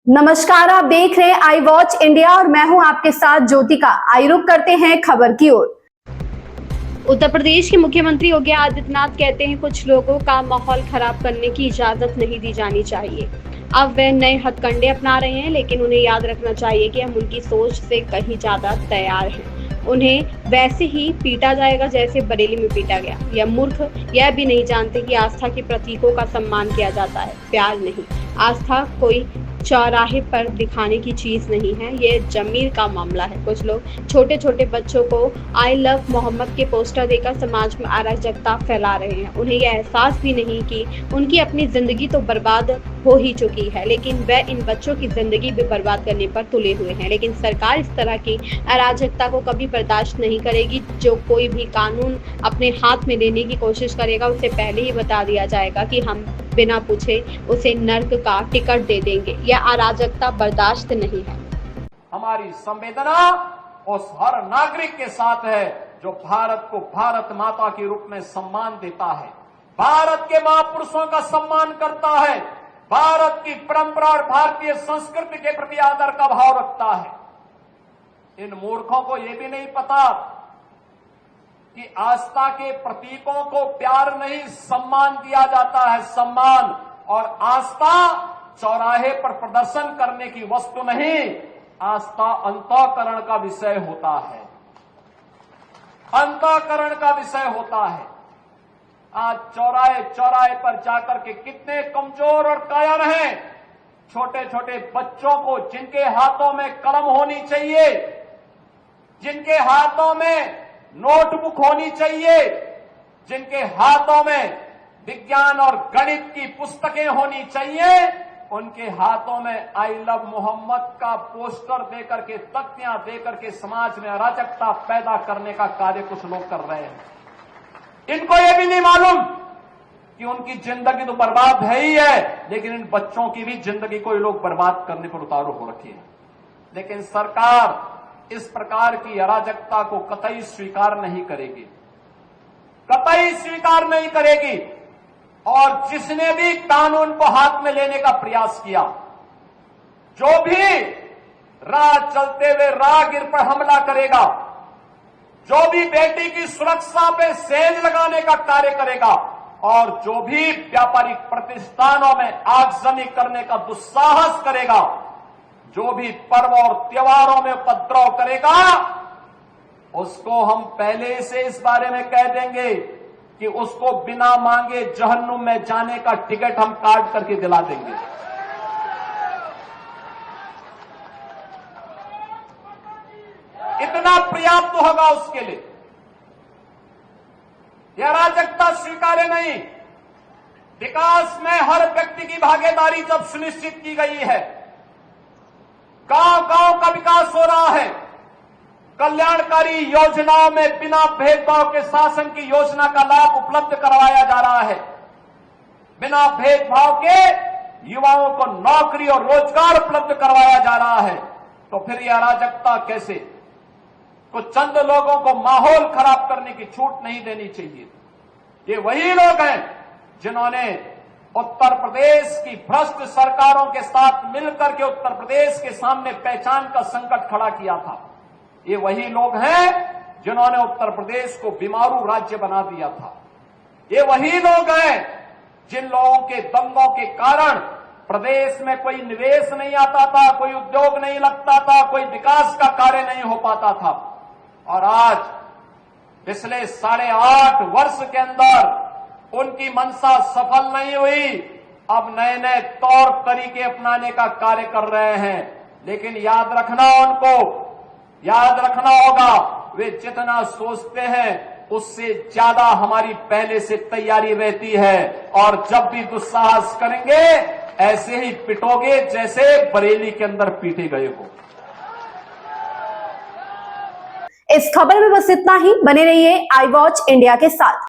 नमस्कार, आप देख रहे हैं आई वॉच इंडिया और मैं हूं आपके साथ ज्योतिका। आई रुख करते हैं खबर की ओर। उत्तर प्रदेश के मुख्यमंत्री योगी आदित्यनाथ कहते हैं कुछ लोगों का माहौल खराब करने की इजाजत नहीं दी जानी चाहिए। अब वे नए हथकंडे अपना रहे हैं, लेकिन उन्हें याद रखना चाहिए कि हम उनकी सोच से कहीं ज्यादा तैयार हैं। उन्हें वैसे ही पीटा जाएगा जैसे बरेली में पीटा गया। यह मूर्ख यह भी नहीं जानते कि आस्था के प्रतीकों का सम्मान किया जाता है, प्यार नहीं। आस्था कोई चौराहे पर दिखाने की चीज नहीं है, ये जमीर का मामला है। कुछ लोग छोटे छोटे बच्चों को आई लव मोहम्मद के पोस्टर देकर समाज में अराजकता फैला रहे हैं। उन्हें यह एहसास भी नहीं कि उनकी अपनी जिंदगी तो बर्बाद हो ही चुकी है, लेकिन वह इन बच्चों की जिंदगी भी बर्बाद करने पर तुले हुए हैं। लेकिन सरकार इस तरह की अराजकता को कभी बर्दाश्त नहीं करेगी। जो कोई भी कानून अपने हाथ में लेने की कोशिश करेगा उसे पहले ही बता दिया जाएगा कि हम बिना पूछे उसे नर्क का टिकट दे देंगे। यह अराजकता बर्दाश्त नहीं है। हमारी संवेदना उस हर नागरिक के साथ है जो भारत को भारत माता के रूप में सम्मान देता है, भारत के महापुरुषों का सम्मान करता है, भारत की परंपरा और भारतीय संस्कृति के प्रति आदर का भाव रखता है। इन मूर्खों को यह भी नहीं पता कि आस्था के प्रतीकों को प्यार नहीं सम्मान दिया जाता है। सम्मान और आस्था चौराहे पर प्रदर्शन करने की वस्तु नहीं, आस्था अंतःकरण का विषय होता है, अंतःकरण का विषय होता है। आज चौराहे चौराहे पर जाकर के कितने कमजोर और कायर हैं। छोटे छोटे बच्चों को जिनके हाथों में कलम होनी चाहिए, जिनके हाथों में नोटबुक होनी चाहिए, जिनके हाथों में विज्ञान और गणित की पुस्तकें होनी चाहिए, उनके हाथों में आई लव मोहम्मद का पोस्टर देकर के, तख्तियां देकर के समाज में अराजकता पैदा करने का कार्य कुछ लोग कर रहे हैं। इनको यह भी नहीं मालूम कि उनकी जिंदगी तो बर्बाद है ही है, लेकिन इन बच्चों की भी जिंदगी को ये लोग बर्बाद करने पर उतारू हो रखी है। लेकिन सरकार इस प्रकार की अराजकता को कतई स्वीकार नहीं करेगी, कतई स्वीकार नहीं करेगी। और जिसने भी कानून को हाथ में लेने का प्रयास किया, जो भी राह चलते हुए राहगीर पर हमला करेगा, जो भी बेटी की सुरक्षा पे सेंध लगाने का कार्य करेगा, और जो भी व्यापारिक प्रतिष्ठानों में आगजनी करने का दुस्साहस करेगा, जो भी पर्व और त्योहारों में उपद्रव करेगा, उसको हम पहले से इस बारे में कह देंगे कि उसको बिना मांगे जहन्नुम में जाने का टिकट हम काट करके दिला देंगे। इतना पर्याप्त होगा उसके लिए। यह अराजकता स्वीकार्य नहीं। विकास में हर व्यक्ति की भागीदारी जब सुनिश्चित की गई है, गांव गांव का विकास हो रहा है, कल्याणकारी योजनाओं में बिना भेदभाव के शासन की योजना का लाभ उपलब्ध करवाया जा रहा है, बिना भेदभाव के युवाओं को नौकरी और रोजगार उपलब्ध करवाया जा रहा है, तो फिर यह अराजकता कैसे? कुछ चंद लोगों को माहौल खराब करने की छूट नहीं देनी चाहिए। ये वही लोग हैं जिन्होंने उत्तर प्रदेश की भ्रष्ट सरकारों के साथ मिलकर के उत्तर प्रदेश के सामने पहचान का संकट खड़ा किया था। ये वही लोग हैं जिन्होंने उत्तर प्रदेश को बीमारू राज्य बना दिया था। ये वही लोग हैं जिन लोगों के दंगों के कारण प्रदेश में कोई निवेश नहीं आता था, कोई उद्योग नहीं लगता था, कोई विकास का कार्य नहीं हो पाता था। और आज पिछले 8.5 वर्ष के अंदर उनकी मंशा सफल नहीं हुई। अब नए नए तौर तरीके अपनाने का कार्य कर रहे हैं, लेकिन याद रखना होगा, वे जितना सोचते हैं उससे ज्यादा हमारी पहले से तैयारी रहती है। और जब भी दुस्साहस करेंगे ऐसे ही पिटोगे जैसे बरेली के अंदर पीटे गए हो। इस खबर में बस इतना ही। बने रहिए आई वॉच इंडिया के साथ।